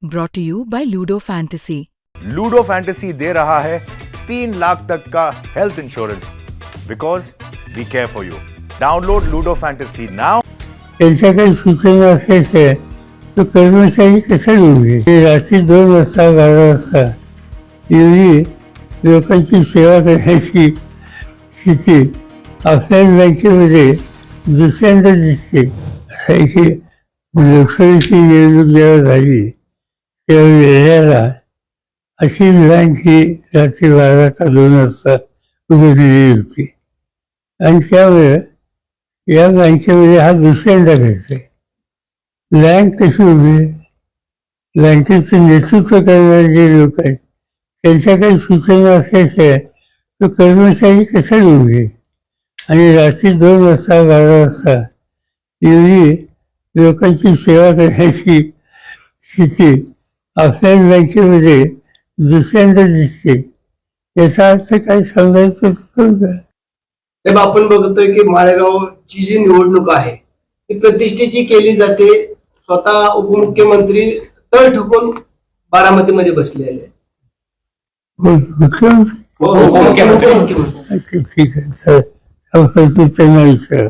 Brought to you by Ludo Fantasy. Ludo Fantasy दे रहा है 3 लाख तक का health insurance because we care for you. Download Ludo Fantasy now. त्यांच्याकडे सूचना असायच्या तो कर्मचारी कसा निवडले. रात्री 2 वाजता 12 वाजता एवढी लोकांची सेवा करण्याची स्थिती ऑफलाईन बँकेमध्ये दुसऱ्यांदा दिसते. अशी लोकसभेची निवडणूक जेव्हा झाली तेव्हा वेळेला अशी बँक ही रात्री 12 का 2 वाजता उघडलेली होती आणि त्यामुळे या बँकेमध्ये हा दुसऱ्यांदा घडतोय. बँक कशी उभी, बँकेचं नेतृत्व करणारे जे लोक आहेत त्यांच्याकडे सूचना असल्याशिवाय तो कर्मचारी कसा निवडले. आणि रात्री 2 वाजता 12 वाजता एवढी लोकांची सेवा करण्याची स्थिती ऑफलाईन बँकेमध्ये दुसऱ्यांदा दिसते. याचा अर्थ काय सांगायचं का. साहेब, आपण बघतोय की माळेगावची जी निवडणूक आहे ती प्रतिष्ठेची केली जाते. स्वतः उपमुख्यमंत्री तळ ठोकून बारामतीमध्ये बसलेले. मुख्यमंत्री उपमुख्यमंत्री ठीक आहे. त्यांना विचार